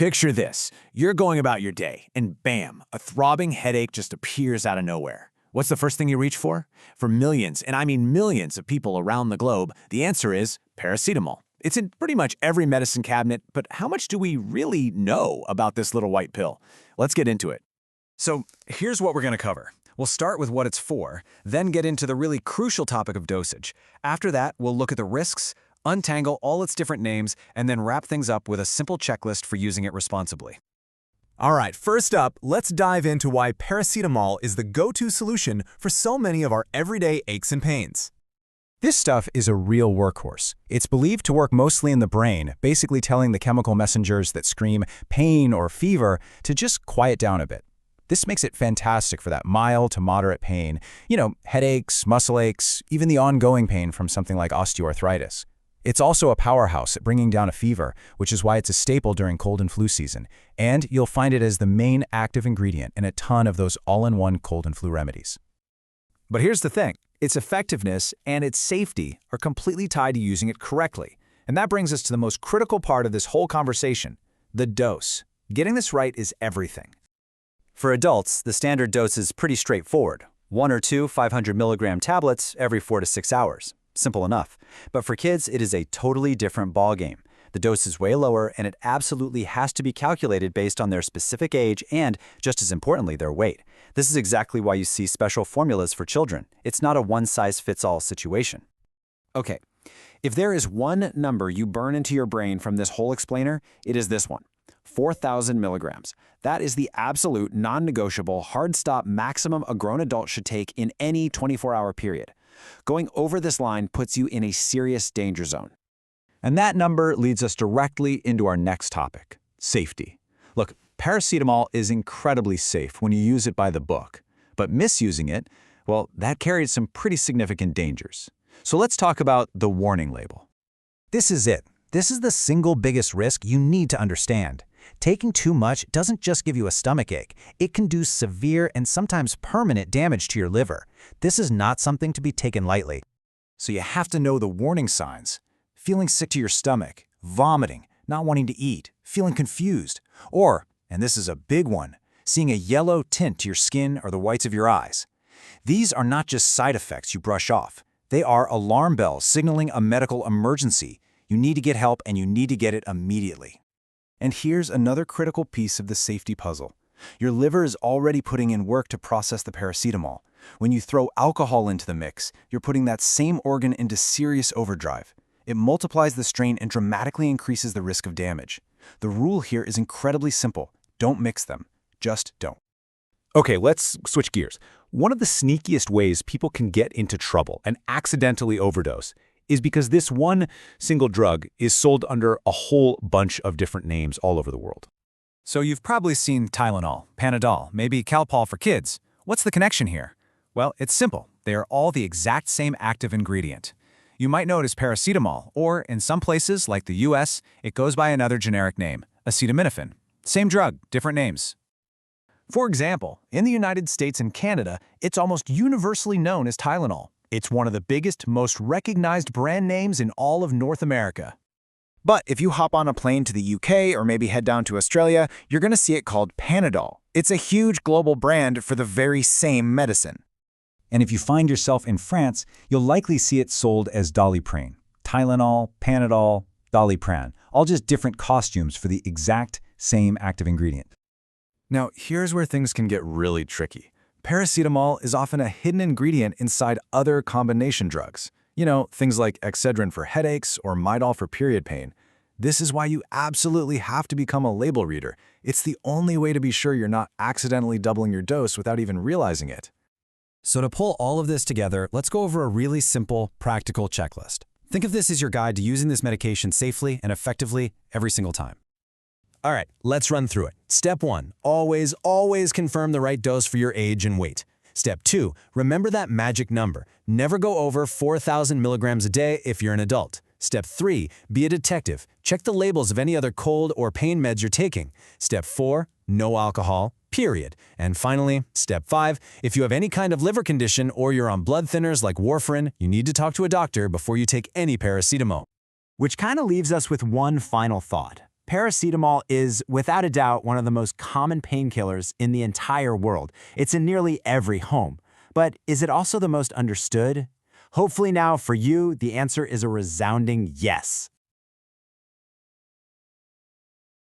Picture this. You're going about your day, and bam, a throbbing headache just appears out of nowhere. What's the first thing you reach for? For millions, and I mean millions of people around the globe, the answer is paracetamol. It's in pretty much every medicine cabinet, but how much do we really know about this little white pill? Let's get into it. So here's what we're going to cover. We'll start with what it's for, then get into the really crucial topic of dosage. After that, we'll look at the risks, untangle all its different names, and then wrap things up with a simple checklist for using it responsibly. All right, first up, let's dive into why paracetamol is the go-to solution for so many of our everyday aches and pains. This stuff is a real workhorse. It's believed to work mostly in the brain, basically telling the chemical messengers that scream pain or fever to just quiet down a bit. This makes it fantastic for that mild to moderate pain, headaches, muscle aches, even the ongoing pain from something like osteoarthritis. It's also a powerhouse at bringing down a fever, which is why it's a staple during cold and flu season. And you'll find it as the main active ingredient in a ton of those all-in-one cold and flu remedies. But here's the thing. Its effectiveness and its safety are completely tied to using it correctly. And that brings us to the most critical part of this whole conversation, the dose. Getting this right is everything. For adults, the standard dose is pretty straightforward. 1 or 2 500-milligram tablets every 4 to 6 hours. Simple enough. But for kids, it is a totally different ballgame. The dose is way lower, and it absolutely has to be calculated based on their specific age and, just as importantly, their weight. This is exactly why you see special formulas for children. It's not a one-size-fits-all situation. Okay, if there is one number you burn into your brain from this whole explainer, it is this one. 4,000 milligrams. That is the absolute, non-negotiable, hard-stop maximum a grown adult should take in any 24-hour period. Going over this line puts you in a serious danger zone. And that number leads us directly into our next topic, safety. Look, paracetamol is incredibly safe when you use it by the book, but misusing it, well, that carries some pretty significant dangers. So let's talk about the warning label. This is it. This is the single biggest risk you need to understand. Taking too much doesn't just give you a stomachache. It can do severe and sometimes permanent damage to your liver. This is not something to be taken lightly. So you have to know the warning signs. Feeling sick to your stomach, vomiting, not wanting to eat, feeling confused, or, and this is a big one, seeing a yellow tint to your skin or the whites of your eyes. These are not just side effects you brush off. They are alarm bells signaling a medical emergency. You need to get help, and you need to get it immediately. And here's another critical piece of the safety puzzle. Your liver is already putting in work to process the paracetamol. When you throw alcohol into the mix, you're putting that same organ into serious overdrive. It multiplies the strain and dramatically increases the risk of damage. The rule here is incredibly simple. Don't mix them. Just don't. Okay, let's switch gears. One of the sneakiest ways people can get into trouble and accidentally overdose is because this one single drug is sold under a whole bunch of different names all over the world. So you've probably seen Tylenol, Panadol, maybe Calpol for kids. What's the connection here? Well, it's simple. They are all the exact same active ingredient. You might know it as paracetamol, or in some places, like the US, it goes by another generic name, acetaminophen. Same drug, different names. For example, in the United States and Canada, it's almost universally known as Tylenol. It's one of the biggest, most recognized brand names in all of North America. But if you hop on a plane to the UK or maybe head down to Australia, you're going to see it called Panadol. It's a huge global brand for the very same medicine. And if you find yourself in France, you'll likely see it sold as Doliprane. Tylenol, Panadol, Doliprane, all just different costumes for the exact same active ingredient. Now, here's where things can get really tricky. Paracetamol is often a hidden ingredient inside other combination drugs. Things like Excedrin for headaches or Midol for period pain. This is why you absolutely have to become a label reader. It's the only way to be sure you're not accidentally doubling your dose without even realizing it. So to pull all of this together, let's go over a really simple, practical checklist. Think of this as your guide to using this medication safely and effectively every single time. All right, let's run through it. Step 1, always confirm the right dose for your age and weight. Step 2, remember that magic number. Never go over 4,000 milligrams a day if you're an adult. Step 3, be a detective. Check the labels of any other cold or pain meds you're taking. Step 4, no alcohol, period. And finally, step 5, if you have any kind of liver condition or you're on blood thinners like warfarin, you need to talk to a doctor before you take any paracetamol. Which kind of leaves us with one final thought. Paracetamol is, without a doubt, one of the most common painkillers in the entire world. It's in nearly every home. But is it also the most understood? Hopefully now, for you, the answer is a resounding yes.